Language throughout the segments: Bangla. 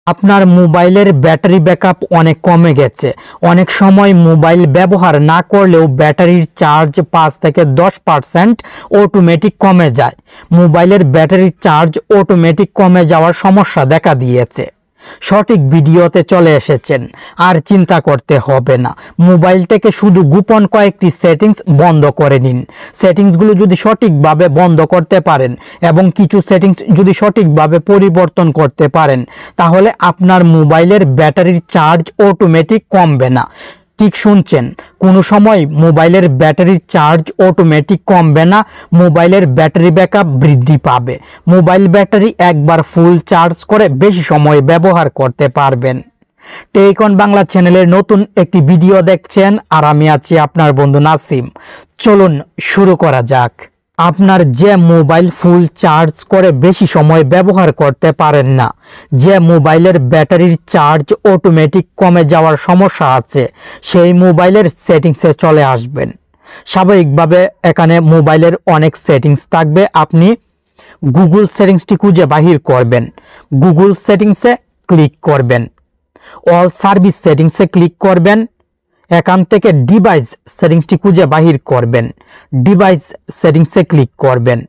আপনার মোবাইলের ব্যাটারি ব্যাকআপ অনেক কমে গেছে। অনেক সময় মোবাইল ব্যবহার না করলেও ব্যাটারির চার্জ 5 থেকে 10% অটোমেটিক কমে যায়। মোবাইলের ব্যাটারির চার্জ অটোমেটিক কমে যাওয়ার সমস্যা দেখা দিয়েছে। সঠিক ভিডিওতে চলে এসেছেন, আর চিন্তা করতে হবে না। মোবাইল থেকে শুধু গোপন কয়েকটি সেটিংস বন্ধ করে নিন। সেটিংসগুলো যদি সঠিকভাবে বন্ধ করতে পারেন এবং কিছু সেটিংস যদি সঠিকভাবে পরিবর্তন করতে পারেন, তাহলে আপনার মোবাইলের ব্যাটারির চার্জ অটোমেটিক কমবে না। ঠিক শুনছেন, কোনো সময় মোবাইলের ব্যাটারির চার্জ অটোমেটিক কমবে না, মোবাইলের ব্যাটারি ব্যাকআপ বৃদ্ধি পাবে। মোবাইল ব্যাটারি একবার ফুল চার্জ করে বেশি সময় ব্যবহার করতে পারবেন। টেক অন বাংলা চ্যানেলের নতুন একটি ভিডিও দেখছেন, আর আমি আছি আপনার বন্ধু নাসিম। চলুন শুরু করা যাক। আপনার যে মোবাইল ফুল চার্জ করে বেশি সময় ব্যবহার করতে পারেন না, যে মোবাইলের ব্যাটারির চার্জ অটোমেটিক কমে যাওয়ার সমস্যা আছে, সেই মোবাইলের সেটিংসে চলে আসবেন। স্বাভাবিকভাবে এখানে মোবাইলের অনেক সেটিংস থাকবে। আপনি গুগল সেটিংসটি খুঁজে বাহির করবেন। গুগল সেটিংসে ক্লিক করবেন, অল সার্ভিস সেটিংসে ক্লিক করবেন। এখান থেকে ডিভাইস সেটিংসটি খুঁজে বাহির করবেন, ডিভাইস সেটিংসে ক্লিক করবেন।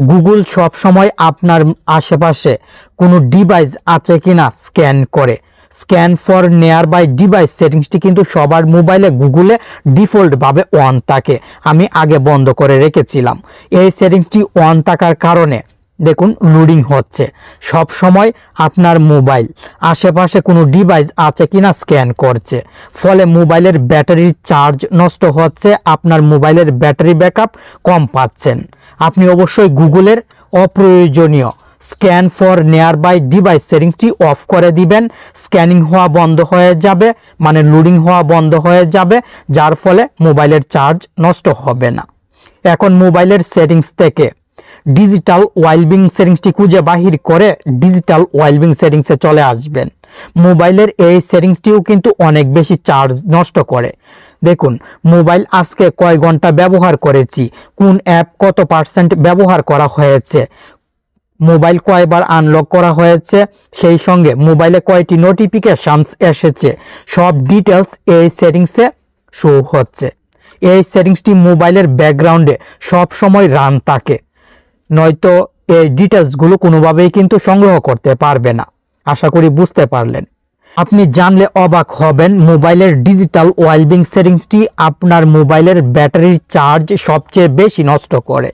গুগল সব সময় আপনার আশেপাশে কোনো ডিভাইস আছে কিনা স্ক্যান করে। Scan for nearby device সেটিংসটি কিন্তু সবার মোবাইলে গুগলে ডিফল্টভাবে অন থাকে। আমি আগে বন্ধ করে রেখেছিলাম। এই সেটিংসটি অন থাকার কারণে দেখুন লোডিং হচ্ছে। সব সময় আপনার মোবাইল আশেপাশে কোনো ডিভাইস আছে কিনা স্ক্যান করছে, ফলে মোবাইলের ব্যাটারির চার্জ নষ্ট হচ্ছে, আপনার মোবাইলের ব্যাটারি ব্যাকআপ কম পাচ্ছেন। আপনি অবশ্যই গুগলের অপ্রয়োজনীয় scan for nearby device সেটিংসটি অফ করে দিবেন। স্ক্যানিং হওয়া বন্ধ হয়ে যাবে, মানে লোডিং হওয়া বন্ধ হয়ে যাবে, যার ফলে মোবাইলের চার্জ নষ্ট হবে না। এখন মোবাইলের সেটিংস থেকে ডিজিটাল ওয়েলবিং সেটিংসটি খুঁজে বাহির করে ডিজিটাল ওয়েলবিং সেটিংসে চলে আসবেন। মোবাইলের এই সেটিংসটিও কিন্তু অনেক বেশি চার্জ নষ্ট করে। দেখুন মোবাইল আজকে কয় ঘন্টা ব্যবহার করেছি, কোন অ্যাপ কত পার্সেন্ট ব্যবহার করা হয়েছে, মোবাইল কয়বার আনলক করা হয়েছে, সেই সঙ্গে মোবাইলে কয়টি নোটিফিকেশনস এসেছে, সব ডিটেলস এই সেটিংসে শো হচ্ছে। এই সেটিংসটি মোবাইলের ব্যাকগ্রাউন্ডে সব সময় রান থাকে, নয়তো এই ডিটেলসগুলো কোনোভাবেই কিন্তু সংগ্রহ করতে পারবে না। আশা করি বুঝতে পারলেন। আপনি জানলে অবাক হবেন, মোবাইলের ডিজিটাল ওয়েলবিং সেটিংসটি আপনার মোবাইলের ব্যাটারির চার্জ সবচেয়ে বেশি নষ্ট করে।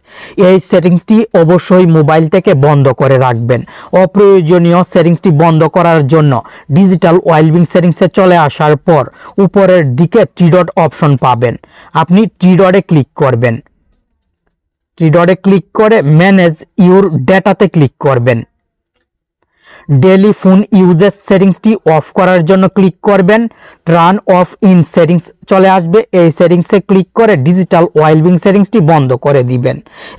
এই সেটিংসটি অবশ্যই মোবাইল থেকে বন্ধ করে রাখবেন। অপ্রয়োজনীয় সেটিংসটি বন্ধ করার জন্য ডিজিটাল ওয়েলবিং সেটিংসে চলে আসার পর উপরের দিকে থ্রি ডট অপশন পাবেন। আপনি থ্রি ডটে ক্লিক করবেন। থ্রি ডটে ক্লিক করে ম্যানেজ ইউর ডেটাতে ক্লিক করবেন। ডেইলি ফোন ইউজেস সেটিংসটি অফ করার জন্য ক্লিক করবেন। টার্ন অফ ইন সেটিংস চলে আসবে, এই সেটিংসে ক্লিক করে ডিজিটাল ওয়েলবিং সেটিংসটি বন্ধ করে দিবেন।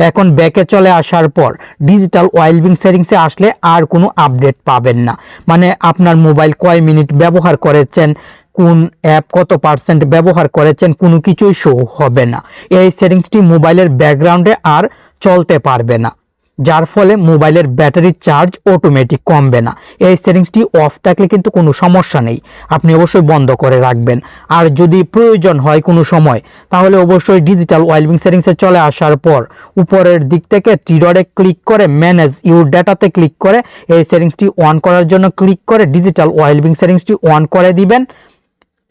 এখন ব্যাকে চলে আসার পর ডিজিটাল ওয়েলবিং সেটিংসে আসলে আর কোনো আপডেট পাবেন না, মানে আপনার মোবাইল কয় মিনিট ব্যবহার করেছেন, কোন অ্যাপ কত পার্সেন্ট ব্যবহার করেছেন, কোনো কিছুই শো হবে না। এই সেটিংসটি মোবাইলের ব্যাকগ্রাউন্ডে আর চলতে পারবে না, যার ফলে মোবাইলের ব্যাটারির চার্জ অটোমেটিক কমবে না। এই সেটিংসটি অফ থাকলে কিন্তু কোনো সমস্যা নেই, আপনি অবশ্যই বন্ধ করে রাখবেন। আর যদি প্রয়োজন হয় কোনো সময়, তাহলে অবশ্যই ডিজিটাল ওয়েলবিং সেটিংসে চলে আসার পর উপরের দিক থেকে থ্রি ডটে ক্লিক করে ম্যানেজ ইউর ডেটাতে ক্লিক করে এই সেটিংসটি অন করার জন্য ক্লিক করে ডিজিটাল ওয়েলবিং সেটিংসটি অন করে দিবেন।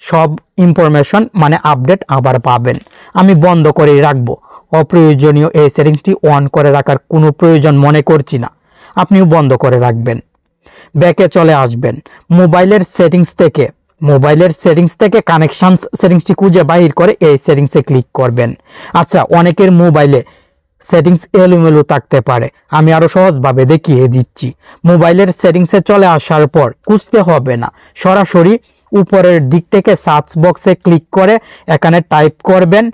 সব ইনফরমেশন মানে আপডেট আবার পাবেন। আমি বন্ধ করেই রাখবো, অপ্রয়োজনীয় এই সেটিংসটি অন করে রাখার কোনো প্রয়োজন মনে করছি না, আপনিও বন্ধ করে রাখবেন। ব্যাকে চলে আসবেন। মোবাইলের সেটিংস থেকে কানেকশনস সেটিংসটি খুঁজে বাহির করে এই সেটিংসে ক্লিক করবেন। আচ্ছা, অনেকের মোবাইলে সেটিংস এলোমেলো থাকতে পারে, আমি আরো সহজভাবে দেখিয়ে দিচ্ছি। মোবাইলের সেটিংসে চলে আসার পর খুঁজতে হবে না, সরাসরি উপরের দিক থেকে সার্চ বক্সে ক্লিক করে এখানে টাইপ করবেন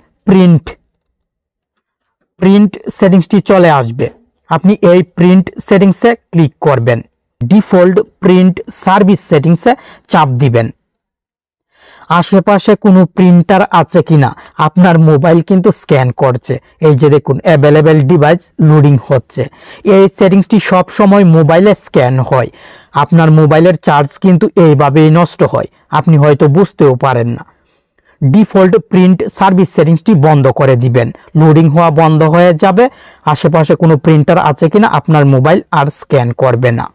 প্রিন্ট সেটিংসটি চলে আসবে। আপনি এই প্রিন্ট সেটিংসে ক্লিক করবেন। ডিফল্ট প্রিন্ট সার্ভিস সেটিংসে চাপ দিবেন। আশেপাশে কোনো প্রিন্টার আছে কিনা আপনার মোবাইল কিন্তু স্ক্যান করছে। এই যে দেখুন অ্যাভেলেবেল ডিভাইস লোডিং হচ্ছে। এই সেটিংসটি সব সময় মোবাইলে স্ক্যান হয়। আপনার মোবাইলের চার্জ কিন্তু এইভাবেই নষ্ট হয়, আপনি হয়তো বুঝতেও পারেন না। ডিফল্ট প্রিন্ট সার্ভিস সেটিংসটি বন্ধ করে দিবেন, লোডিং হওয়া বন্ধ হয়ে যাবে। আশেপাশে কোনো প্রিন্টার আছে কিনা আপনার মোবাইল আর স্ক্যান করবে না।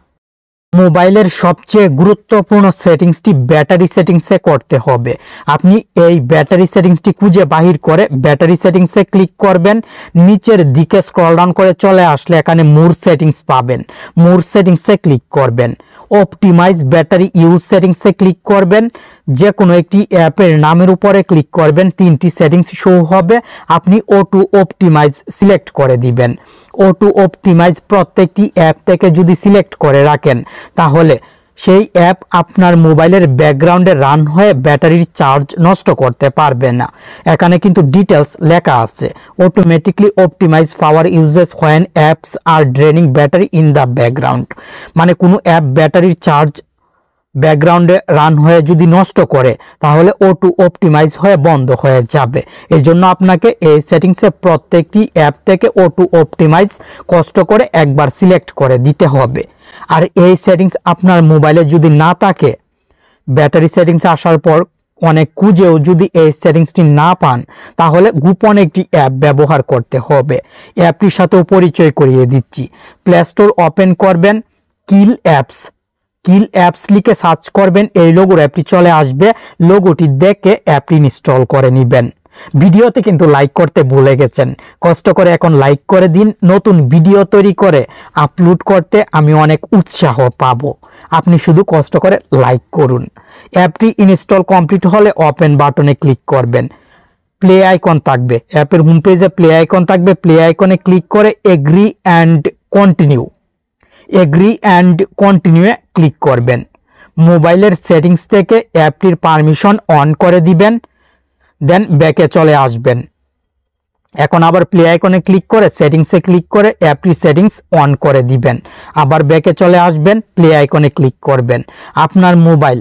মোবাইলের সবচেয়ে গুরুত্বপূর্ণ সেটিংসটি ব্যাটারি সেটিংসে করতে হবে। আপনি এই ব্যাটারি সেটিংসটি খুঁজে বাহির করে ব্যাটারি সেটিংসে ক্লিক করবেন। নিচের দিকে স্ক্রল ডাউন করে চলে আসলে এখানে মোর সেটিংস পাবেন, মোর সেটিংসে ক্লিক করবেন। অপটিমাইজ ব্যাটারি ইউজ সেটিংসে ক্লিক করবেন। যে কোনো একটি অ্যাপের নামের উপরে ক্লিক করবেন, 3টি সেটিংস শো হবে। আপনি অটো অপটিমাইজ সিলেক্ট করে দিবেন। অটো অপটিমাইজ প্রত্যেকটি অ্যাপ থেকে যদি সিলেক্ট করে রাখেন তাহলে সেই অ্যাপ আপনার মোবাইলের ব্যাকগ্রাউন্ডে রান হয়ে ব্যাটারির চার্জ নষ্ট করতে পারবে না। এখানে কিন্তু ডিটেলস লেখা আছে, automatically optimize power usage when apps are draining battery in the background. মানে কোনো অ্যাপ ব্যাটারির চার্জ ব্যাকগ্রাউন্ডে রান হয়ে যদি নষ্ট করে তাহলে অটো অপটিমাইজ হয়ে বন্ধ হয়ে যাবে। এই জন্য আপনাকে এই সেটিংসে প্রত্যেকটি অ্যাপ থেকে অটো অপটিমাইজ কষ্ট করে একবার সিলেক্ট করে দিতে হবে। আর এই সেটিংস আপনার মোবাইলে যদি না থাকে, ব্যাটারি সেটিংসে আসার পর অনেক খুঁজেও যদি এই সেটিংসটি না পান তাহলে গোপন একটি অ্যাপ ব্যবহার করতে হবে। অ্যাপটির সাথেও পরিচয় করিয়ে দিচ্ছি। প্লে স্টোর ওপেন করবেন, কিল অ্যাপস, কিল অ্যাপস লিখে সার্চ করবেন, এই লোগোর অ্যাপটি চলে আসবে। লোগোটি দেখে অ্যাপটি ইনস্টল করে নেবেন। ভিডিওতে কিন্তু লাইক করতে ভুলে গেছেন, কষ্ট করে এখন লাইক করে দিন। নতুন ভিডিও তৈরি করে আপলোড করতে আমি অনেক উৎসাহ পাবো। আপনি শুধু কষ্ট করে লাইক করুন। অ্যাপটি ইনস্টল কমপ্লিট হলে ওপেন বাটনে ক্লিক করবেন। প্লে আইকন থাকবে, অ্যাপের হোম পেজে প্লে আইকন থাকবে। প্লে আইকনে ক্লিক করে agree and continue, agree and কন্টিনিউয়ে ক্লিক করবেন। মোবাইলের সেটিংস থেকে অ্যাপটির পারমিশন অন করে দিবেন, দেন ব্যাকে চলে আসবেন। এখন আবার প্লে আইকনে ক্লিক করে সেটিংসে ক্লিক করে অ্যাপটির সেটিংস অন করে দিবেন। আবার ব্যাকে চলে আসবেন, প্লে আইকনে ক্লিক করবেন। আপনার মোবাইল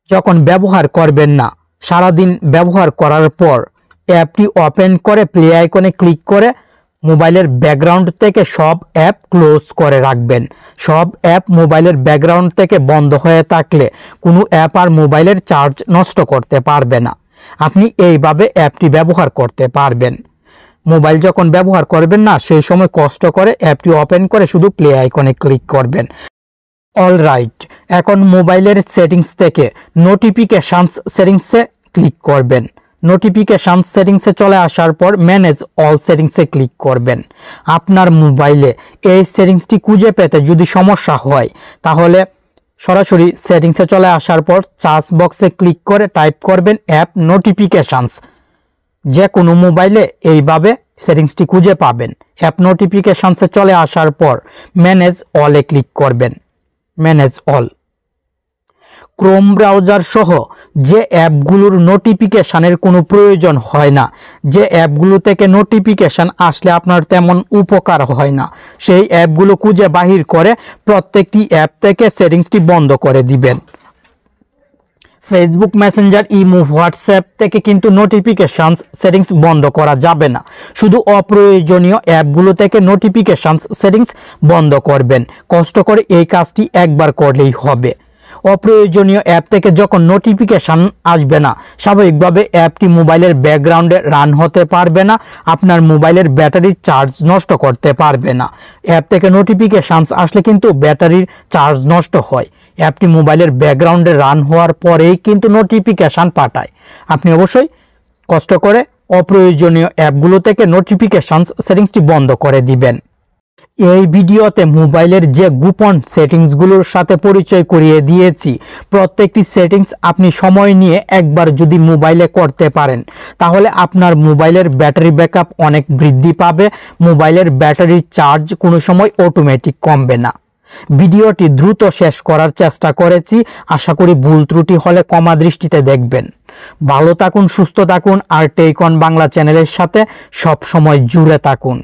যখন ব্যবহার করবেন না, সারাদিন ব্যবহার করার পর অ্যাপটি ওপেন করে প্লে আইকনে ক্লিক করে মোবাইলের ব্যাকগ্রাউন্ড থেকে সব অ্যাপ ক্লোজ করে রাখবেন। সব অ্যাপ মোবাইলের ব্যাকগ্রাউন্ড থেকে বন্ধ হয়ে থাকলে কোনো অ্যাপ আর মোবাইলের চার্জ নষ্ট করতে পারবে না। আপনি এইভাবে অ্যাপটি ব্যবহার করতে পারবেন। মোবাইল যখন ব্যবহার করবেন না সেই সময় কষ্ট করে অ্যাপটি ওপেন করে শুধু প্লে আইকনে ক্লিক করবেন। অলরাইট, এখন মোবাইলের সেটিংস থেকে নোটিফিকেশনস সেটিংসে ক্লিক করবেন। নোটিফিকেশন সেটিংসে চলে আসার পর ম্যানেজ অল সেটিংসে ক্লিক করবেন। আপনার মোবাইলে এই সেটিংসটি খুঁজে পেতে যদি সমস্যা হয় তাহলে সরাসরি সেটিংসে চলে আসার পর সার্চ বক্সে ক্লিক করে টাইপ করবেন অ্যাপ নোটিফিকেশনস। যে কোনো মোবাইলে এইভাবে সেটিংসটি খুঁজে পাবেন। অ্যাপ নোটিফিকেশনসে চলে আসার পর ম্যানেজ অলে ক্লিক করবেন, ম্যানেজ অল। ক্রোম ব্রাউজার সহ যে অ্যাপগুলোর নোটিফিকেশানের কোনো প্রয়োজন হয় না, যে অ্যাপগুলো থেকে নোটিফিকেশান আসলে আপনার তেমন উপকার হয় না, সেই অ্যাপগুলো খুঁজে বাহির করে প্রত্যেকটি অ্যাপ থেকে সেটিংসটি বন্ধ করে দিবেন। ফেসবুক মেসেঞ্জার, ইমো, হোয়াটসঅ্যাপ থেকে কিন্তু নোটিফিকেশানস সেটিংস বন্ধ করা যাবে না। শুধু অপ্রয়োজনীয় অ্যাপগুলো থেকে নোটিফিকেশানস সেটিংস বন্ধ করবেন। কষ্ট করে এই কাজটি একবার করলেই হবে। অপ্রয়োজনীয় অ্যাপ থেকে যখন নোটিফিকেশান আসবে না, স্বাভাবিকভাবে অ্যাপটি মোবাইলের ব্যাকগ্রাউন্ডে রান হতে পারবে না, আপনার মোবাইলের ব্যাটারির চার্জ নষ্ট করতে পারবে না। অ্যাপ থেকে নোটিফিকেশানস আসলে কিন্তু ব্যাটারির চার্জ নষ্ট হয়। অ্যাপটি মোবাইলের ব্যাকগ্রাউন্ডে রান হওয়ার পরেই কিন্তু নোটিফিকেশান পাঠায়। আপনি অবশ্যই কষ্ট করে অপ্রয়োজনীয় অ্যাপগুলো থেকে নোটিফিকেশানস সেটিংসটি বন্ধ করে দিবেন। এই ভিডিওতে মোবাইলের যে গোপন সেটিংসগুলোর সাথে পরিচয় করিয়ে দিয়েছি, প্রত্যেকটি সেটিংস আপনি সময় নিয়ে একবার যদি মোবাইলে করতে পারেন তাহলে আপনার মোবাইলের ব্যাটারি ব্যাকআপ অনেক বৃদ্ধি পাবে। মোবাইলের ব্যাটারির চার্জ কোনো সময় অটোমেটিক কমবে না। ভিডিওটি দ্রুত শেষ করার চেষ্টা করেছি, আশা করি ভুল ত্রুটি হলে ক্ষমা দৃষ্টিতে দেখবেন। ভালো থাকুন, সুস্থ থাকুন আর টেক অন বাংলা চ্যানেলের সাথে সব সময় জুড়ে থাকুন।